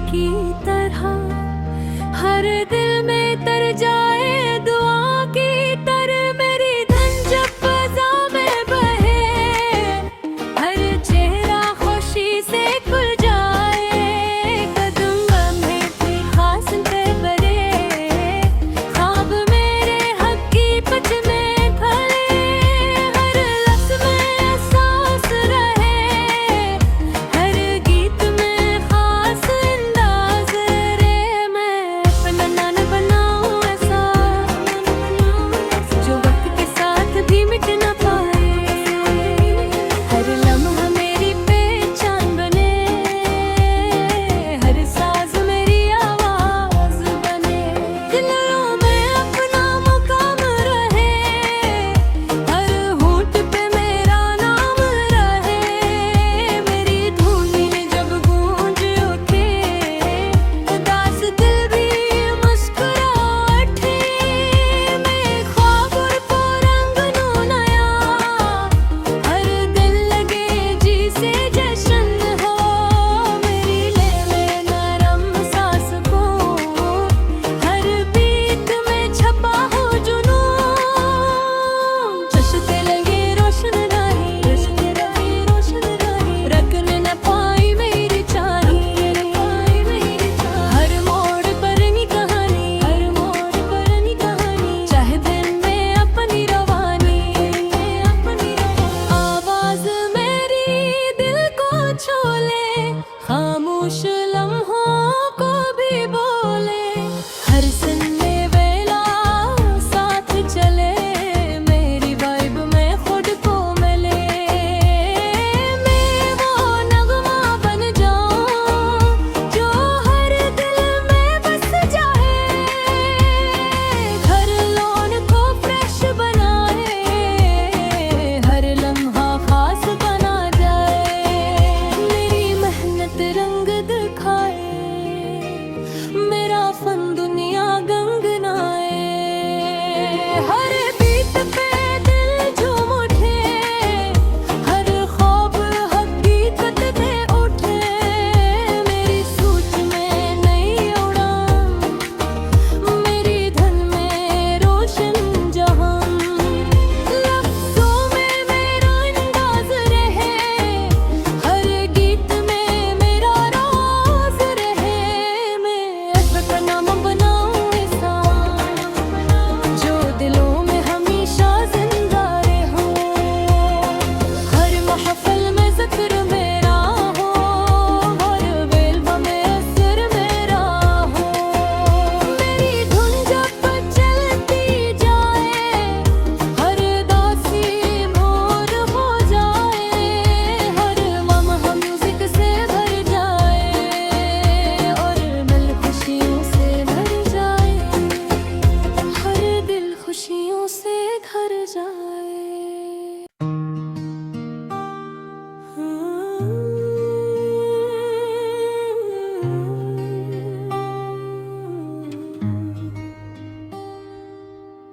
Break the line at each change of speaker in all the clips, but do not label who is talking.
की तरह हर दिल में तर जाए दुआ की तरह। मेरी धन जब फजा में बहे हर चेहरा खुशी से खुल जाए। कदम में थी खास बरे ख्वाब मेरे हक की पच में फले। हर लफ्ज में एहसास रहे हर गीत में खास अंदाज रे। मैं अपना ना न बनाऊं ऐसा जो वक्त के साथ भी मिट न पाए। हर लम्हा मेरी पहचान बने हर साज मेरी आवाज बने। दिलों में अपना मुकाम रहे हर होंठ पे मेरा नाम रहे। मेरी धुन जब गूंज उठे उदास दिल भी मुस्कुरा उठे। मैं ख्वाब को रंग नू नया हर दिल लगे जी से जश्न हो। मेरी ले में नरम सांस को हर बीत में छपा हो जुनून। चश्ते लगे रोशन राही रखने न पाई मेरी चाही। हर मोड़ पर नी कहानी चाहे दिन में अपनी रवानी। आवाज मेरी दिल को छोले खामोश लम्हों को भी बोले। हर सन्ने वेला साथ चले मेरी वाइब में खुद को मिले। मैं वो नगमा बन जाऊं जो हर दिल में बस जाए। हर लोन को फ्रेश बनाए हर लम्हा खास बना जाए। मेरी मेहनत रंग दिखाए मेरा फन दुनिया गंगनाए। हर बीत पे दिल झूम उठे हर ख्वाब हकीकत पे उठे। मेरी सोच में नई उड़ान मेरी धन में रोशन जहां। लफ्जों में मेरा अंदाज रहे हर गीत में मेरा राज रहे। मैं अपना नाम बनाऊं ऐसा जो दिलों में हमेशा जिंदा रहे। हर महफिल में ज़िक्र मेरा हो हर वेल्वा में असर मेरा हो। मेरी धुन जब चलती जाए हर दासी मोर हो जाए। हर लम्हा म्यूजिक से भर जाए और दिल खुशियों से भर जाए। हर दिल खुशियों से भर जाए।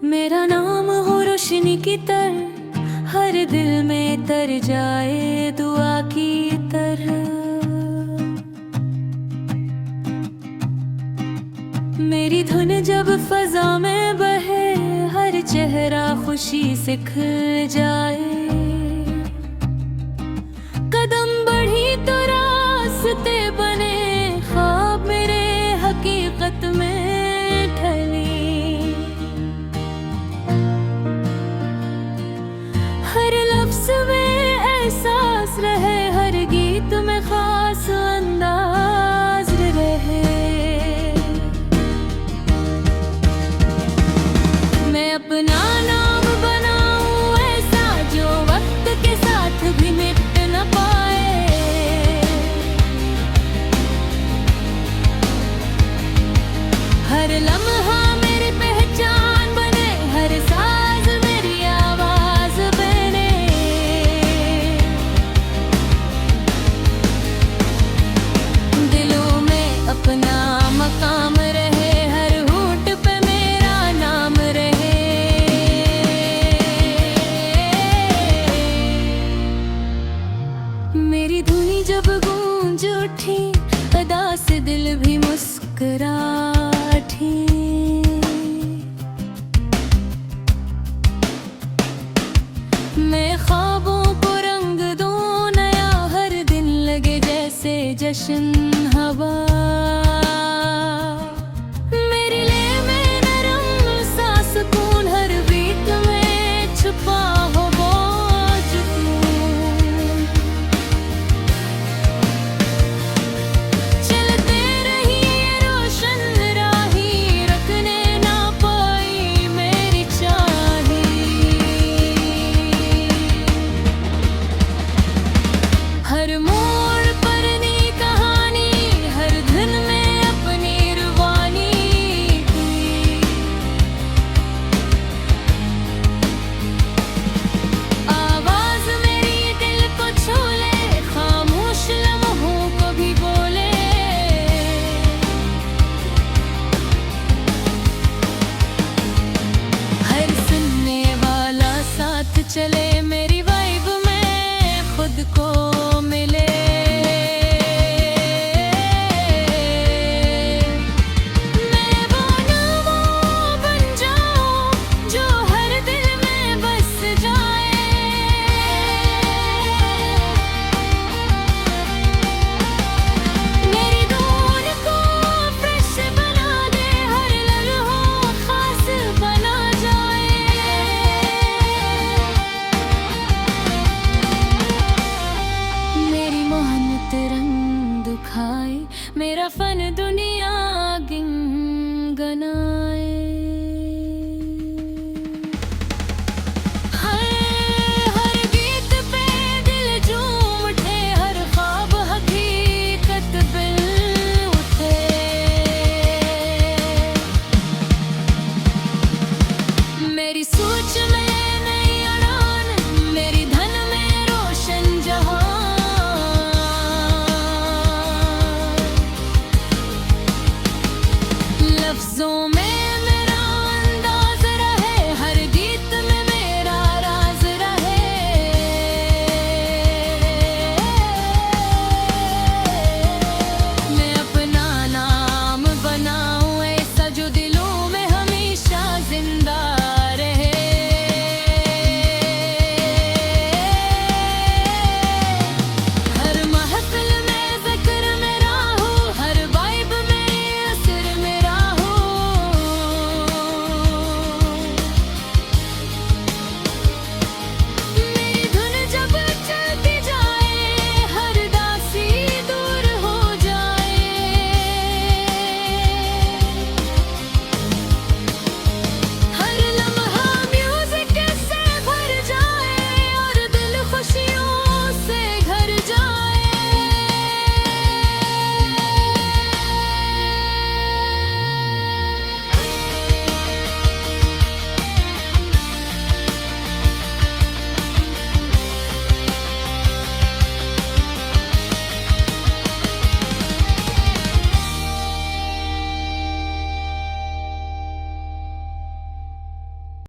मेरा नाम हो रोशनी की तरह हर दिल में तर जाए दुआ की तरह। मेरी धुन जब फजा में बहे हर चेहरा खुशी से खिल जाए। कदम बढ़ी तो रास्ते बने ख्वाब मेरे हकीकत में ढली। हर लफ्ज में एहसास रहे हर गीत में खास अंदाज रहे। मैं अपना नाम बनाऊं ऐसा जो वक्त के साथ भी मिट न पाए। हर लम्हा मेरी पहचान बने हर साज मेरी आवाज बने। दिलों में अपना मकाम रहे हर होंठ पे मेरा नाम रहे। मेरी धुनी जब गूंज उठी अदा से दिल भी मुस्कुरा उठी। मैं ख्वाबों को रंग दूं नया, हर दिन लगे जैसे जश्न हवा। मेरी ले में नरम सा सुकून, हर बीत में छुपा हो वो जुनून। चलते रहिए रोशन राही, रखने ना पाई मेरी चाही। हर मोड़ पर नई कहानी, हर धुन में अपनी रुबानी हुई। आवाज मेरी दिल को छू ले, खामोश लम्हों को भी बोले। हर सुनने वाला साथ चले, मेरी वाइब में खुद को मिले। मैं वो नामो बन जाऊं जो हर दिल में बस जाए। मेरी धुन को फ्रेश बना दे, हर लम्हा खास बना जाए। मेरी मोहब्बत रंग दुखाए, मेरा फन दुनिया